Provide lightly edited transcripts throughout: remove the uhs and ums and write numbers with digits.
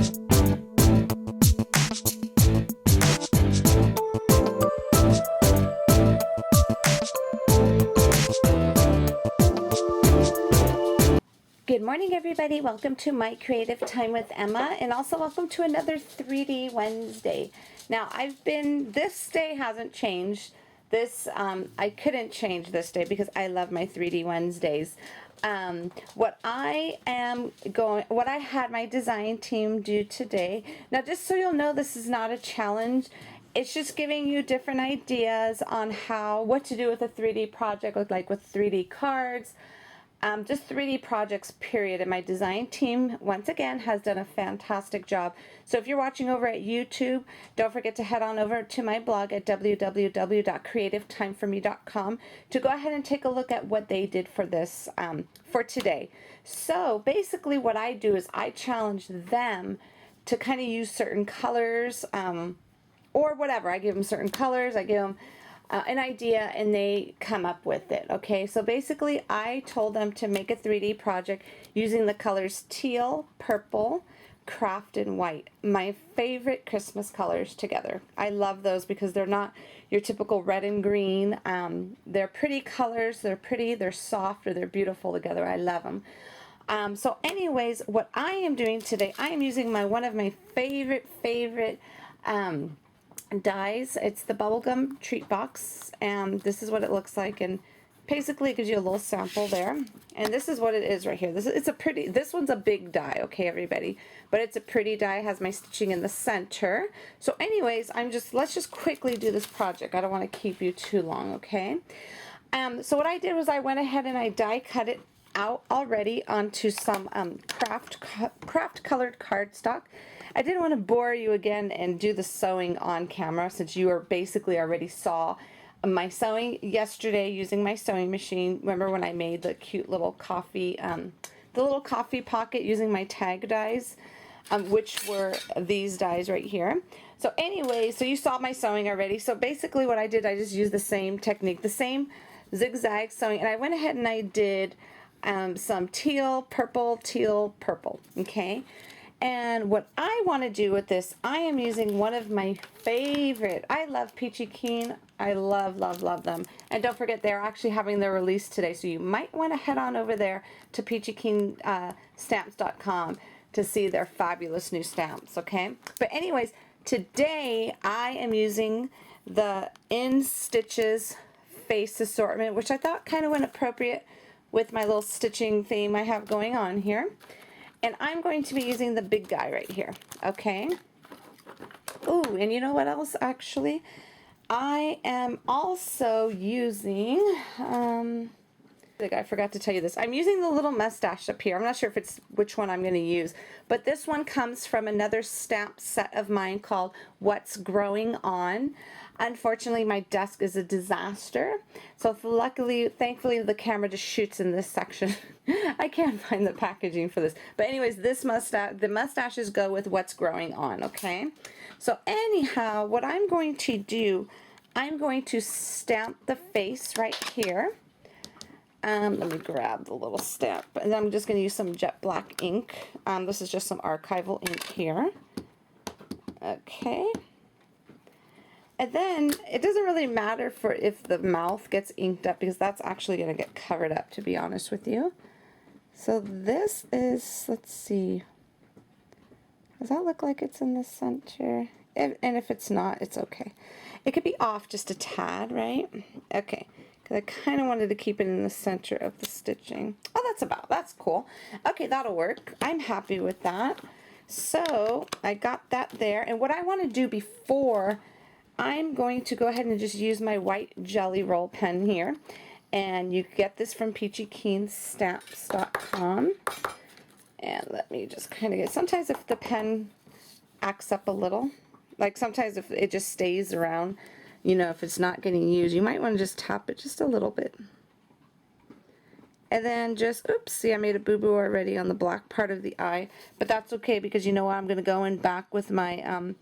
Good morning, everybody. Welcome to my creative time with Emma, and also welcome to another 3D Wednesday. Now, this day hasn't changed. I couldn't change this day because I love my 3D Wednesdays. What I had my design team do today. Now, just so you'll know, this is not a challenge. It's just giving you different ideas on what to do with a 3D project, like with 3D cards. Just 3D projects, period. And my design team, once again, has done a fantastic job. So if you're watching over at YouTube, don't forget to head on over to my blog at www.creativetimforme.com to go ahead and take a look at what they did for this, for today. So basically what I do is I challenge them to kind of use certain colors, or whatever. I give them certain colors, I give them an idea, and they come up with it. Okay, so basically I told them to make a 3D project using the colors teal, purple, craft, and white. My favorite Christmas colors together. I love those because they're not your typical red and green. They're pretty colors, they're pretty, they're soft, or they're beautiful together. I love them. So anyways, what I am doing today, I am using one of my favorite dies. It's the bubblegum treat box, and this is what it looks like, and basically it gives you a little sample there. And this is what it is right here. This one's a big die, okay, everybody, but it's a pretty die. It has my stitching in the center. So anyways, let's just quickly do this project. I don't want to keep you too long, okay? So what I did was I went ahead and I die cut it out already onto some craft colored cardstock. I didn't want to bore you again and do the sewing on camera, since you already saw my sewing yesterday using my sewing machine. Remember when I made the cute little coffee pocket using my tag dies, which were these dies right here. So anyway, so you saw my sewing already. So basically what I did, I just used the same technique, the same zigzag sewing, and I went ahead and I did some teal, purple, okay? And what I want to do with this, I am using one of my favorite. I love Peachy Keen. I love them. And don't forget, they're actually having their release today, so you might want to head on over there to peachykeen.stamps.com to see their fabulous new stamps, okay? But anyways, today I am using the In Stitches face assortment, which I thought kind of went appropriate with my little stitching theme I have going on here. And I'm going to be using the big guy right here, okay? Ooh, and you know what else, actually? I am also using, I forgot to tell you this. I'm using the little mustache up here. I'm not sure if it's which one I'm going to use, but this one comes from another stamp set of mine called What's Growing On. Unfortunately, my desk is a disaster, so thankfully, the camera just shoots in this section. I can't find the packaging for this. But anyways, the mustaches go with What's Growing On, okay? So anyhow, what I'm going to do, I'm going to stamp the face right here. Let me grab the little stamp, and then I'm just going to use some jet black ink. This is just some archival ink here. Okay. And then it doesn't really matter for if the mouth gets inked up, because that's actually going to get covered up, to be honest with you. So this is, let's see, does that look like it's in the center? And if it's not, it's okay. It could be off just a tad, right? Okay, because I kind of wanted to keep it in the center of the stitching. Oh, that's cool. Okay, that'll work. I'm happy with that. So I got that there, and what I want to do before, I'm going to go ahead and just use my white jelly roll pen here, and you get this from peachykeen.stamps.com. And let me just kind of get, sometimes if the pen acts up a little, like sometimes if it just stays around, you know, if it's not getting used, you might want to just tap it just a little bit. And then just, oops, see, I made a boo-boo already on the black part of the eye, but that's okay, because you know what, I'm going to go in back with my,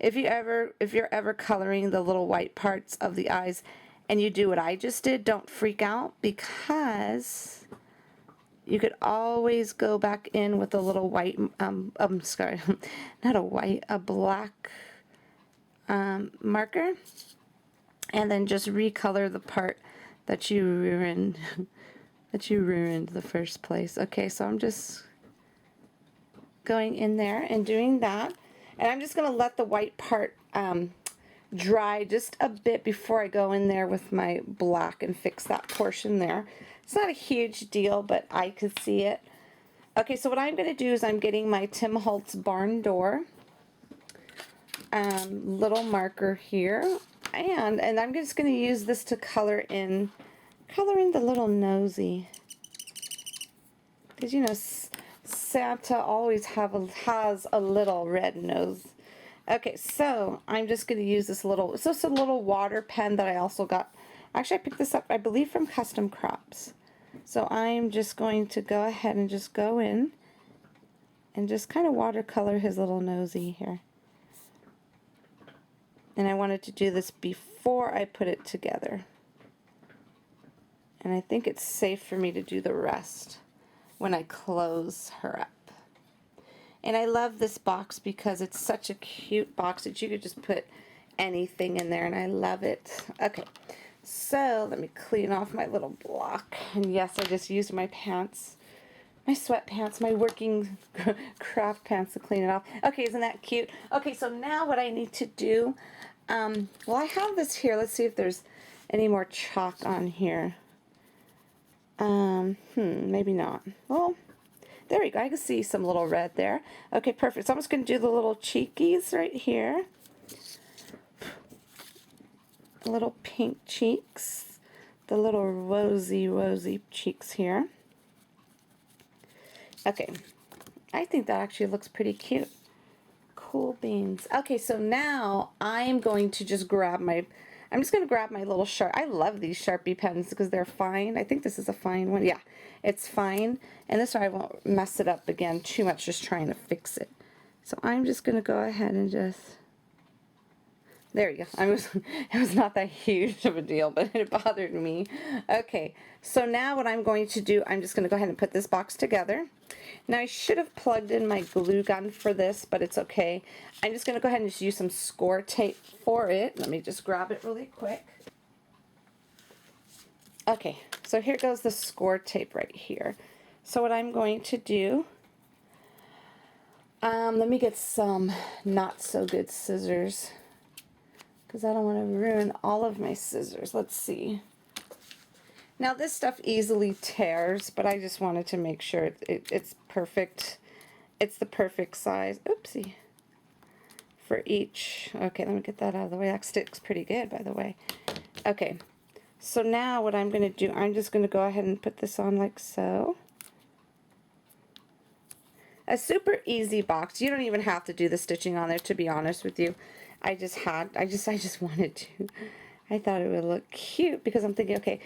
if you're ever coloring the little white parts of the eyes and you do what I just did, don't freak out, because you could always go back in with a little white, I'm sorry, not a white, a black marker, and then just recolor the part that you ruined, the first place. Okay, so I'm just going in there and doing that, and I'm just going to let the white part dry just a bit before I go in there with my black and fix that portion there. It's not a huge deal, but I could see it. Okay, so what I'm going to do is I'm getting my Tim Holtz barn door little marker here, and I'm just going to use this to color in the little nosy, because you know Santa always has a little red nose. Okay, so I'm just going to use this little, it's just a little water pen that I also got. Actually, I picked this up, I believe, from Custom Crops. So I'm just going to go ahead and just go in and just kind of watercolor his little nosy here. And I wanted to do this before I put it together. And I think it's safe for me to do the rest when I close her up. And I love this box because it's such a cute box that you could just put anything in there, and I love it. Okay, so let me clean off my little block. And yes, I just used my pants, my sweatpants, my working craft pants to clean it off. Okay, isn't that cute? Okay, so now what I need to do, well, I have this here. Let's see if there's any more chalk on here. Maybe not. Well, there we go. I can see some little red there. Okay, perfect. So I'm just going to do the little cheekies right here. Little pink cheeks. The little rosy cheeks here. Okay. I think that actually looks pretty cute. Cool beans. Okay, so now I'm going to just grab my, I'm just going to grab my little Sharp. I love these Sharpie pens because they're fine. I think this is a fine one. Yeah, it's fine. And this way I won't mess it up again too much just trying to fix it. So I'm just going to go ahead and just, there you go. It was not that huge of a deal, but it bothered me. Okay, so now what I'm going to do, I'm just going to go ahead and put this box together. Now I should have plugged in my glue gun for this, but it's okay. I'm just going to go ahead and just use some score tape for it. Let me just grab it really quick. Okay, so here goes the score tape right here. So what I'm going to do, let me get some not so good scissors, because I don't want to ruin all of my scissors. Let's see. Now this stuff easily tears, but I just wanted to make sure it's perfect. It's the perfect size. Oopsie. For each. Okay, let me get that out of the way. That sticks pretty good, by the way. Okay. So now what I'm going to do, I'm just going to go ahead and put this on like so. A super easy box. You don't even have to do the stitching on there, to be honest with you. I just wanted to. I thought it would look cute because I'm thinking, okay,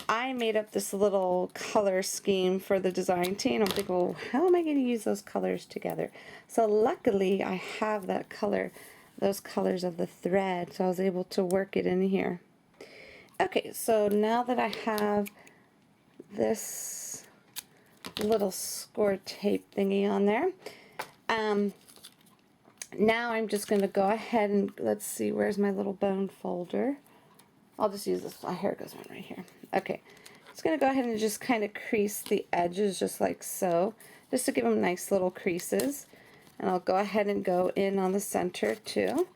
I made up this little color scheme for the design team. I'm thinking, well, how am I going to use those colors together? So luckily I have that color, those colors of the thread, so I was able to work it in here. Okay, so now that I have this little score tape thingy on there, now I'm just going to go ahead and, let's see, where's my little bone folder? I'll just use this. Oh, here goes one right here. Okay, just going to go ahead and just kind of crease the edges just like so, just to give them nice little creases. And I'll go ahead and go in on the center too.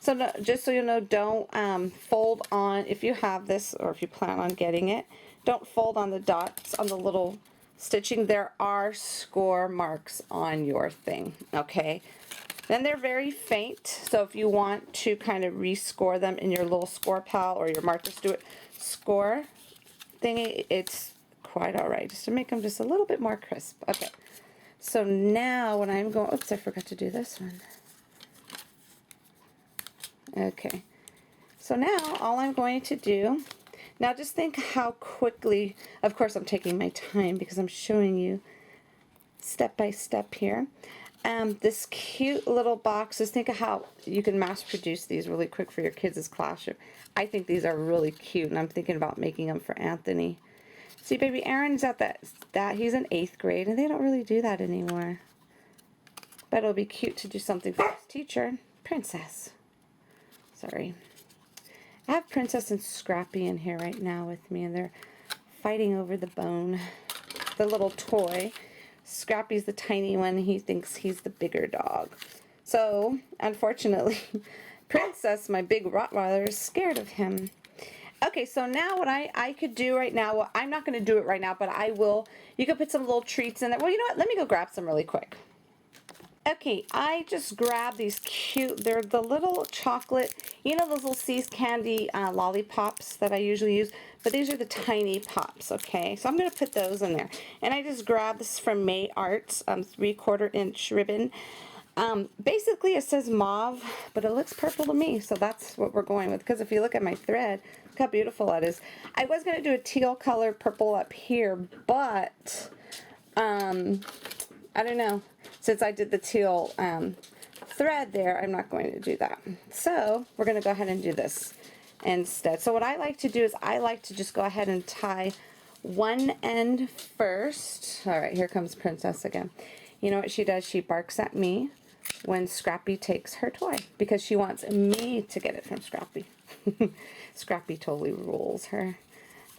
So no, just so you know, don't fold on, if you have this or if you plan on getting it, don't fold on the dots on the little stitching. There are score marks on your thing, okay? Then they're very faint, so if you want to kind of rescore them in your little score pal or your Martha Stewart score thingy, it's quite alright, just to make them just a little bit more crisp. Okay, so now when I'm going, oops, I forgot to do this one. Okay, so now all I'm going to do, now just think how quickly, of course I'm taking my time because I'm showing you step by step here. This cute little boxes, think of how you can mass produce these really quick for your kids' classroom. I think these are really cute, and I'm thinking about making them for Anthony. See, baby Aaron's at that he's in 8th grade, and they don't really do that anymore. But it'll be cute to do something for his teacher. Princess. Sorry. I have Princess and Scrappy in here right now with me, and they're fighting over the bone. The little toy. Scrappy's the tiny one. He thinks he's the bigger dog. So, unfortunately, Princess, my big Rottweiler, is scared of him. Okay, so now what I could do right now, well, I'm not going to do it right now, but I will. You could put some little treats in there. Well, you know what? Let me go grab some really quick. Okay, I just grabbed these cute, they're the little chocolate, you know those little See's candy lollipops that I usually use, but these are the tiny pops, okay? So I'm going to put those in there. And I just grabbed this from May Arts, 3/4 inch ribbon. Basically it says mauve, but it looks purple to me, so that's what we're going with, because if you look at my thread, look how beautiful that is. I was going to do a teal color purple up here, but, I don't know. Since I did the teal thread there, I'm not going to do that. So we're going to go ahead and do this instead. So what I like to do is I like to just go ahead and tie one end first. All right, here comes Princess again. You know what she does? She barks at me when Scrappy takes her toy because she wants me to get it from Scrappy. Scrappy totally rules her.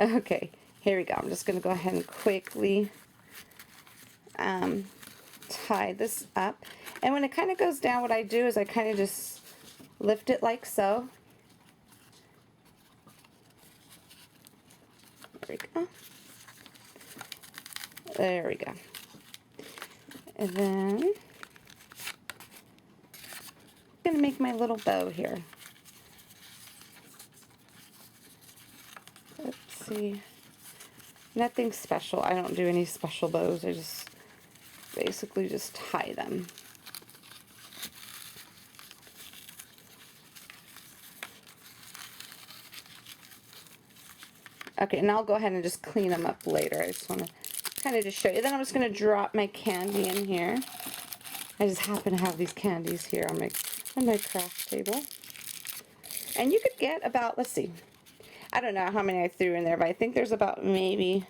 Okay, here we go. I'm just going to go ahead and quickly tie this up, and when it kind of goes down, what I do is I kind of just lift it like so. There we go. There we go. And then I'm going to make my little bow here. Let's see. Nothing special. I don't do any special bows. I just basically just tie them. Okay, and I'll go ahead and just clean them up later. I just want to kind of just show you. Then I'm just going to drop my candy in here. I just happen to have these candies here on my craft table. And you could get about, let's see, I don't know how many I threw in there, but I think there's about maybe,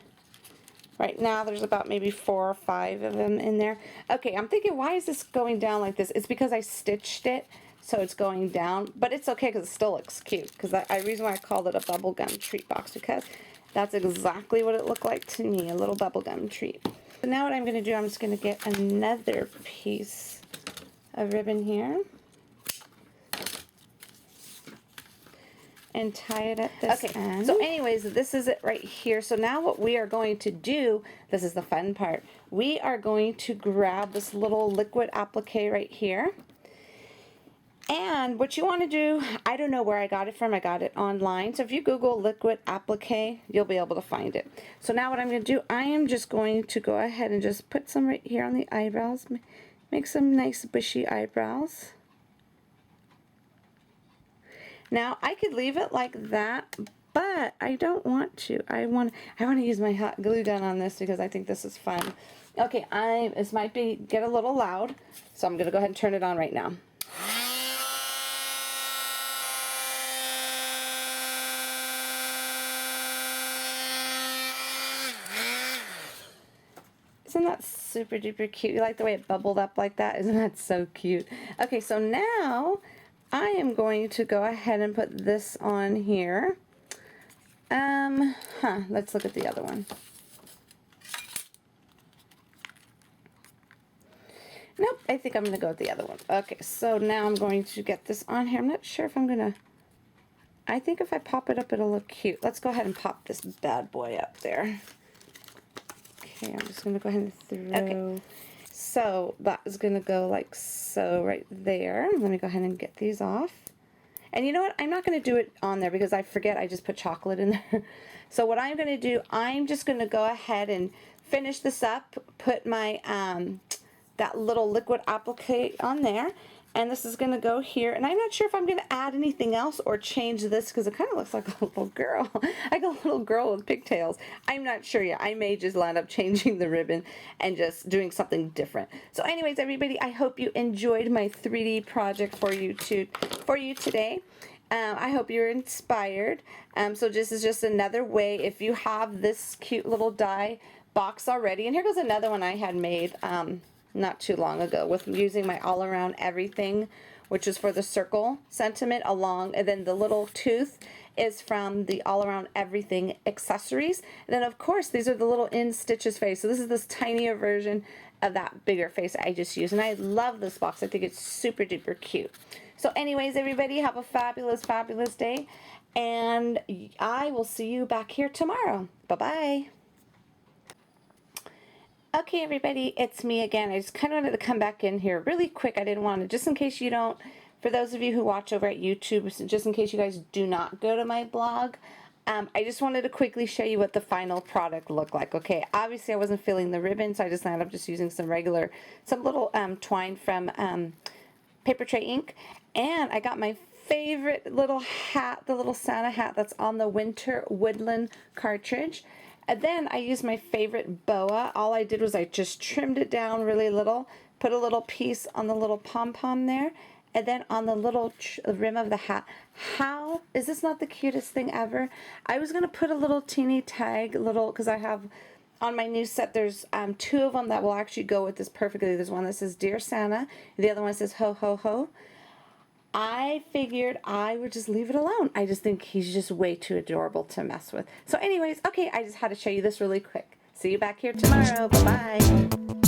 right now there's about maybe 4 or 5 of them in there. Okay, I'm thinking, why is this going down like this? It's because I stitched it, so it's going down. But it's okay because it still looks cute. Because the reason why I called it a bubblegum treat box, because that's exactly what it looked like to me, a little bubblegum treat. So now what I'm going to do, I'm just going to get another piece of ribbon here. And tie it at this end. So anyways, this is it right here. So now what we are going to do, this is the fun part, we are going to grab this little liquid applique right here. And what you want to do, I don't know where I got it from, I got it online. So if you Google liquid applique, you'll be able to find it. So now what I'm going to do, I am just going to go ahead and just put some right here on the eyebrows. Make some nice bushy eyebrows. Now, I could leave it like that, but I don't want to. I want to use my hot glue gun on this because I think this is fun. Okay, this might get a little loud, so I'm going to go ahead and turn it on right now. Isn't that super duper cute? You like the way it bubbled up like that? Isn't that so cute? Okay, so now I am going to go ahead and put this on here. Let's look at the other one. Nope, I think I'm going to go with the other one. Okay, so now I'm going to get this on here. I'm not sure if I'm going to, I think if I pop it up, it'll look cute. Let's go ahead and pop this bad boy up there. Okay, I'm just going to go ahead and throw. Okay. So that is going to go like so right there. Let me go ahead and get these off. And you know what? I'm not going to do it on there because I forget I just put chocolate in there. So what I'm going to do, I'm just going to go ahead and finish this up, put my that little liquid applique on there. And this is going to go here. And I'm not sure if I'm going to add anything else or change this because it kind of looks like a little girl. Like a little girl with pigtails. I'm not sure yet. I may just land up changing the ribbon and just doing something different. So anyways, everybody, I hope you enjoyed my 3D project for you today. I hope you're inspired. So this is just another way, if you have this cute little die box already, and here goes another one I had made not too long ago with using my all around everything, which is for the circle sentiment along, and then the little tooth is from the all around everything accessories. And then of course these are the little in stitches face. So this is this tinier version of that bigger face I just used, and I love this box. I think it's super duper cute. So anyways, everybody, have a fabulous, fabulous day, and I will see you back here tomorrow. Bye-bye. Okay, everybody, it's me again. I just kind of wanted to come back in here really quick. I didn't want to, just in case you don't, for those of you who watch over at YouTube, just in case you guys do not go to my blog, I just wanted to quickly show you what the final product looked like. Okay, obviously I wasn't filling the ribbon, so I just ended up just using some little twine from Paper Tray Ink, and I got my favorite little hat, the little Santa hat that's on the Winter Woodland cartridge. And then I used my favorite boa. All I did was I just trimmed it down really little, put a little piece on the little pom-pom there, and then on the little rim of the hat. How is this not the cutest thing ever? I was going to put a little teeny tag, because I have on my new set, there's 2 of them that will actually go with this perfectly. There's one that says Dear Santa, the other one says Ho Ho Ho. I figured I would just leave it alone. I just think he's just way too adorable to mess with. So anyways, okay, I just had to show you this really quick. See you back here tomorrow. Bye-bye.